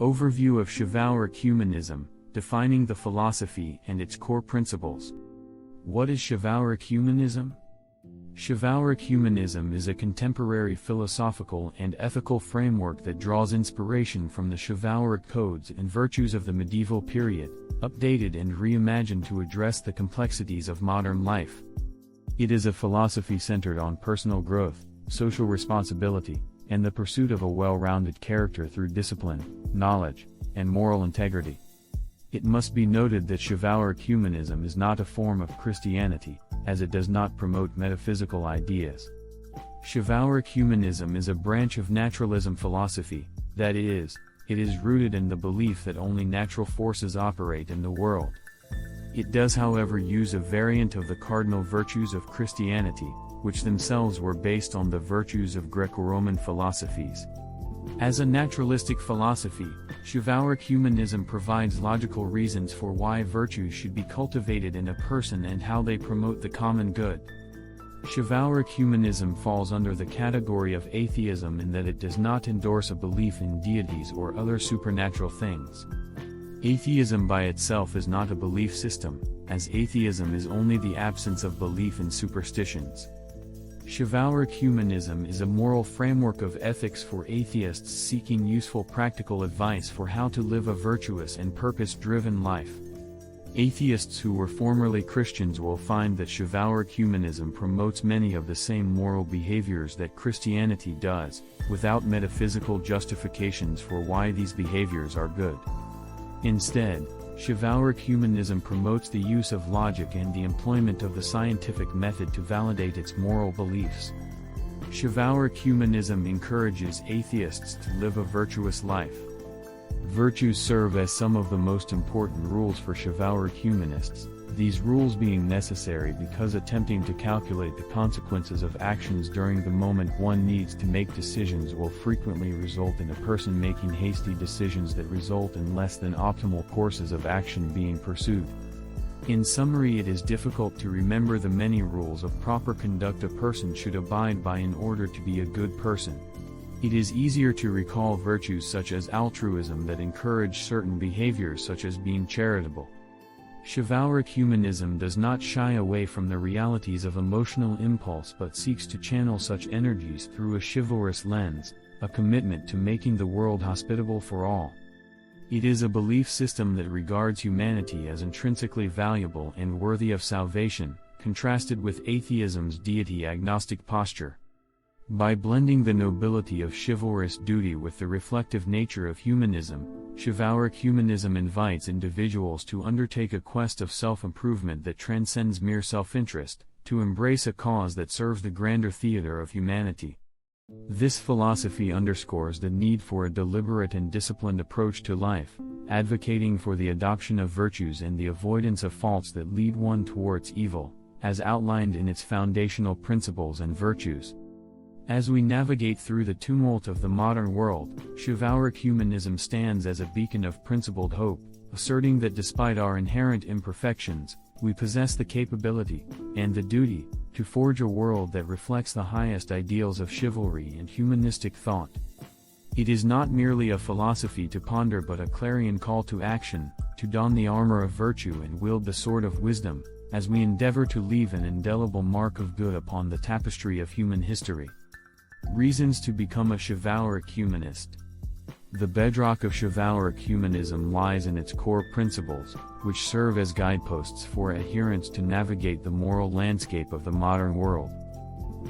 Overview of Chivalric Humanism, defining the philosophy and its core principles. What is chivalric humanism? Chivalric humanism is a contemporary philosophical and ethical framework that draws inspiration from the chivalric codes and virtues of the medieval period, updated and reimagined to address the complexities of modern life. It is a philosophy centered on personal growth, social responsibility, and the pursuit of a well-rounded character through discipline, knowledge, and moral integrity. It must be noted that chivalric humanism is not a form of Christianity, as it does not promote metaphysical ideas. Chivalric humanism is a branch of naturalism philosophy, that is, it is rooted in the belief that only natural forces operate in the world. It does however use a variant of the cardinal virtues of Christianity, which themselves were based on the virtues of Greco-Roman philosophies. As a naturalistic philosophy, chivalric humanism provides logical reasons for why virtues should be cultivated in a person and how they promote the common good. Chivalric humanism falls under the category of atheism in that it does not endorse a belief in deities or other supernatural things. Atheism by itself is not a belief system, as atheism is only the absence of belief in superstitions. Chivalric humanism is a moral framework of ethics for atheists seeking useful practical advice for how to live a virtuous and purpose-driven life. Atheists who were formerly Christians will find that chivalric humanism promotes many of the same moral behaviors that Christianity does, without metaphysical justifications for why these behaviors are good. Instead, chivalric humanism promotes the use of logic and the employment of the scientific method to validate its moral beliefs. Chivalric humanism encourages atheists to live a virtuous life. Virtues serve as some of the most important rules for chivalric humanists, these rules being necessary because attempting to calculate the consequences of actions during the moment one needs to make decisions will frequently result in a person making hasty decisions that result in less than optimal courses of action being pursued. In summary, it is difficult to remember the many rules of proper conduct a person should abide by in order to be a good person. It is easier to recall virtues such as altruism that encourage certain behaviors such as being charitable. Chivalric humanism does not shy away from the realities of emotional impulse but seeks to channel such energies through a chivalrous lens, a commitment to making the world hospitable for all. It is a belief system that regards humanity as intrinsically valuable and worthy of salvation, contrasted with atheism's deity-agnostic posture. By blending the nobility of chivalrous duty with the reflective nature of humanism, chivalric humanism invites individuals to undertake a quest of self-improvement that transcends mere self-interest, to embrace a cause that serves the grander theater of humanity. This philosophy underscores the need for a deliberate and disciplined approach to life, advocating for the adoption of virtues and the avoidance of faults that lead one towards evil, as outlined in its foundational principles and virtues. As we navigate through the tumult of the modern world, chivalric humanism stands as a beacon of principled hope, asserting that despite our inherent imperfections, we possess the capability, and the duty, to forge a world that reflects the highest ideals of chivalry and humanistic thought. It is not merely a philosophy to ponder but a clarion call to action, to don the armor of virtue and wield the sword of wisdom, as we endeavor to leave an indelible mark of good upon the tapestry of human history. Reasons to become a chivalric humanist. The bedrock of chivalric humanism lies in its core principles, which serve as guideposts for adherents to navigate the moral landscape of the modern world.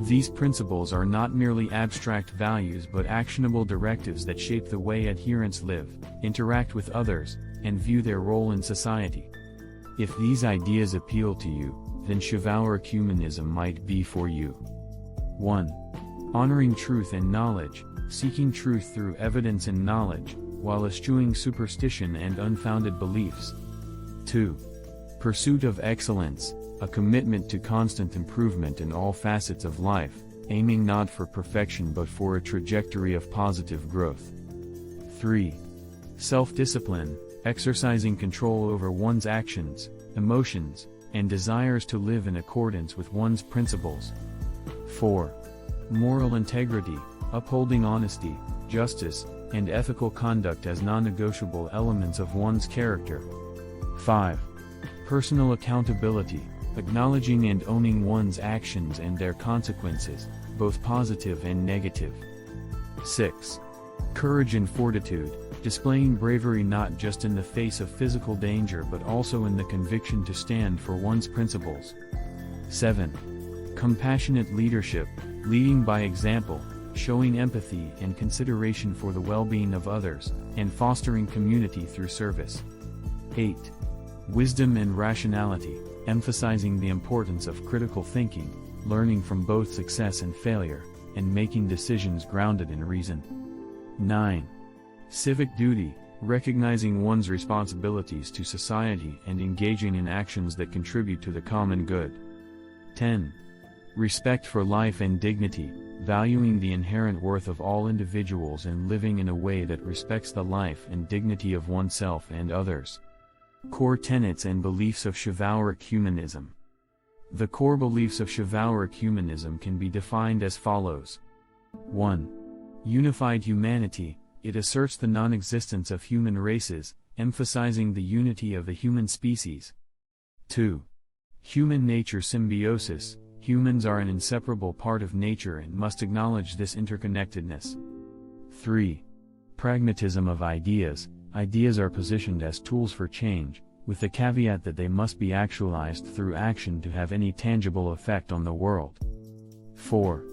These principles are not merely abstract values but actionable directives that shape the way adherents live, interact with others, and view their role in society. If these ideas appeal to you, then chivalric humanism might be for you. 1. Honoring truth and knowledge, seeking truth through evidence and knowledge, while eschewing superstition and unfounded beliefs. 2. Pursuit of excellence, a commitment to constant improvement in all facets of life, aiming not for perfection but for a trajectory of positive growth. 3. Self-discipline, exercising control over one's actions, emotions, and desires to live in accordance with one's principles. 4. Moral integrity, upholding honesty, justice, and ethical conduct as non-negotiable elements of one's character. 5. Personal accountability, acknowledging and owning one's actions and their consequences, both positive and negative. 6. Courage and fortitude, displaying bravery not just in the face of physical danger but also in the conviction to stand for one's principles. 7. Compassionate leadership, leading by example, showing empathy and consideration for the well-being of others, and fostering community through service. 8. Wisdom and rationality, emphasizing the importance of critical thinking, learning from both success and failure, and making decisions grounded in reason. 9. Civic duty, recognizing one's responsibilities to society and engaging in actions that contribute to the common good. 10. Respect for life and dignity, valuing the inherent worth of all individuals and living in a way that respects the life and dignity of oneself and others. Core tenets and beliefs of chivalric humanism. The core beliefs of chivalric humanism can be defined as follows. 1. Unified humanity. It asserts the non-existence of human races, emphasizing the unity of the human species. 2. Human nature symbiosis. Humans are an inseparable part of nature and must acknowledge this interconnectedness. 3. Pragmatism of ideas. Ideas are positioned as tools for change, with the caveat that they must be actualized through action to have any tangible effect on the world. 4.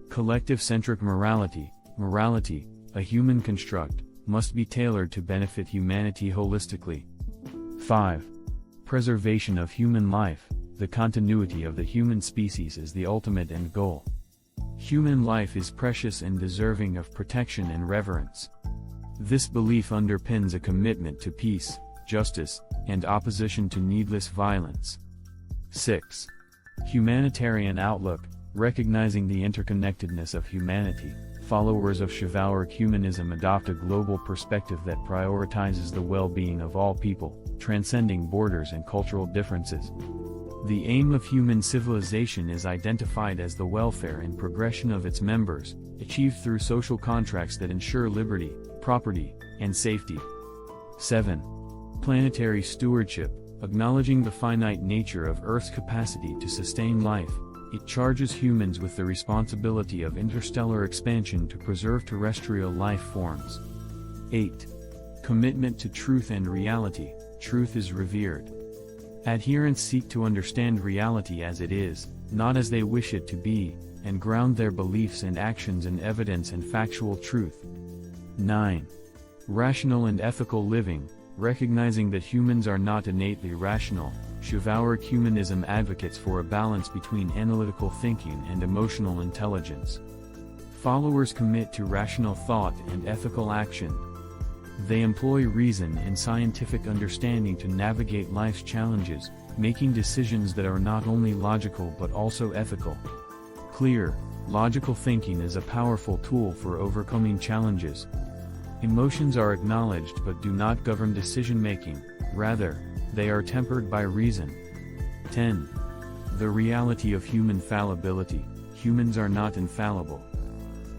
Collective-centric morality. Morality, a human construct, must be tailored to benefit humanity holistically. 5. Preservation of human life. The continuity of the human species is the ultimate end goal. Human life is precious and deserving of protection and reverence. This belief underpins a commitment to peace, justice, and opposition to needless violence. 6. Humanitarian outlook, recognizing the interconnectedness of humanity. Followers of chivalric humanism adopt a global perspective that prioritizes the well-being of all people, transcending borders and cultural differences. The aim of human civilization is identified as the welfare and progression of its members, achieved through social contracts that ensure liberty, property, and safety. 7. Planetary stewardship, acknowledging the finite nature of Earth's capacity to sustain life. It charges humans with the responsibility of interstellar expansion to preserve terrestrial life forms. 8. Commitment to truth and reality. Truth is revered. Adherents seek to understand reality as it is, not as they wish it to be, and ground their beliefs and actions in evidence and factual truth. 9. Rational and ethical living, recognizing that humans are not innately rational. Chivalric humanism advocates for a balance between analytical thinking and emotional intelligence. Followers commit to rational thought and ethical action. They employ reason and scientific understanding to navigate life's challenges, making decisions that are not only logical but also ethical. Clear, logical thinking is a powerful tool for overcoming challenges. Emotions are acknowledged but do not govern decision-making, rather, they are tempered by reason. 10. The reality of human fallibility. Humans are not infallible.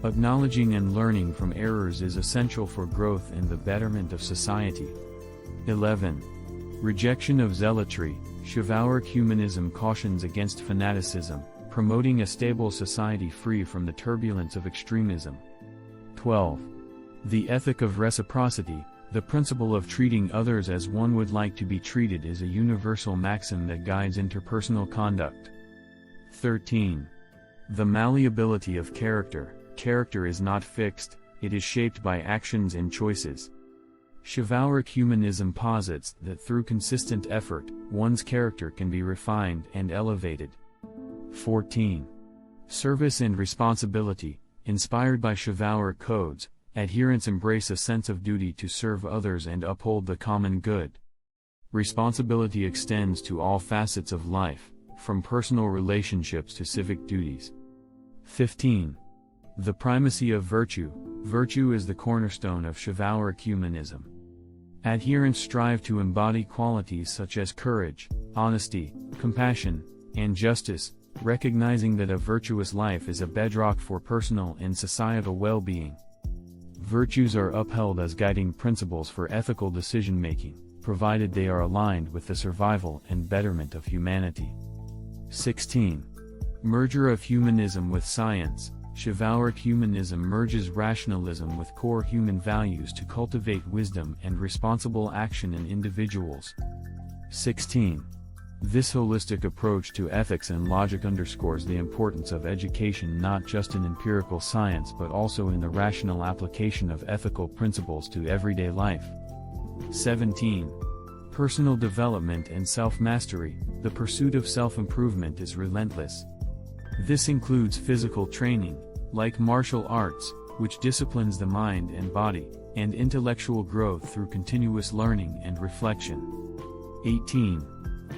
Acknowledging and learning from errors is essential for growth and the betterment of society. 11. Rejection of zealotry. Chivalric humanism cautions against fanaticism, promoting a stable society free from the turbulence of extremism. 12. The ethic of reciprocity. The principle of treating others as one would like to be treated is a universal maxim that guides interpersonal conduct. 13. The malleability of character. Character is not fixed, it is shaped by actions and choices. Chivalric humanism posits that through consistent effort, one's character can be refined and elevated. 14. Service and responsibility. Inspired by chivalric codes, adherents embrace a sense of duty to serve others and uphold the common good. Responsibility extends to all facets of life, from personal relationships to civic duties. 15. The primacy of virtue. Virtue is the cornerstone of chivalric humanism. Adherents strive to embody qualities such as courage, honesty, compassion, and justice, recognizing that a virtuous life is a bedrock for personal and societal well-being. Virtues are upheld as guiding principles for ethical decision-making, provided they are aligned with the survival and betterment of humanity. 16. Merger of humanism with science. Chivalric humanism merges rationalism with core human values to cultivate wisdom and responsible action in individuals. 16. This holistic approach to ethics and logic underscores the importance of education not just in empirical science but also in the rational application of ethical principles to everyday life. 17. Personal development and self-mastery. The pursuit of self-improvement is relentless. This includes physical training, like martial arts, which disciplines the mind and body, and intellectual growth through continuous learning and reflection. 18.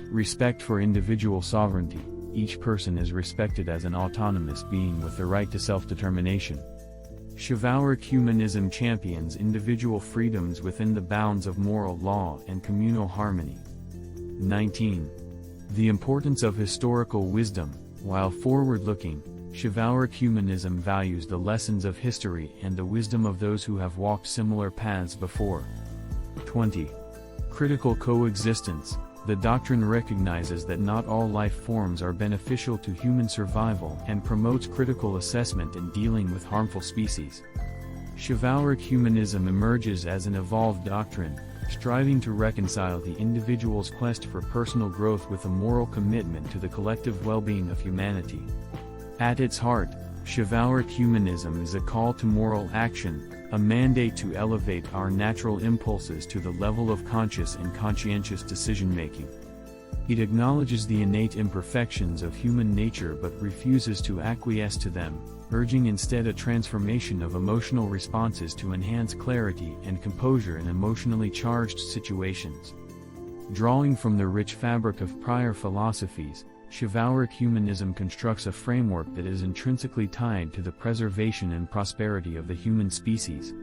Respect for individual sovereignty. Each person is respected as an autonomous being with the right to self-determination. Chivalric humanism champions individual freedoms within the bounds of moral law and communal harmony. 19. The importance of historical wisdom. While forward-looking, chivalric humanism values the lessons of history and the wisdom of those who have walked similar paths before. 20. Critical coexistence. The doctrine recognizes that not all life forms are beneficial to human survival and promotes critical assessment in dealing with harmful species. Chivalric humanism emerges as an evolved doctrine, striving to reconcile the individual's quest for personal growth with a moral commitment to the collective well-being of humanity. At its heart, chivalric humanism is a call to moral action, a mandate to elevate our natural impulses to the level of conscious and conscientious decision-making. It acknowledges the innate imperfections of human nature but refuses to acquiesce to them, urging instead a transformation of emotional responses to enhance clarity and composure in emotionally charged situations. Drawing from the rich fabric of prior philosophies, chivalric humanism constructs a framework that is intrinsically tied to the preservation and prosperity of the human species.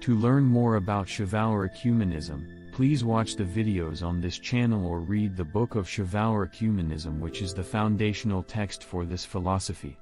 To learn more about chivalric humanism, please watch the videos on this channel or read the Book of Chivalric Humanism, which is the foundational text for this philosophy.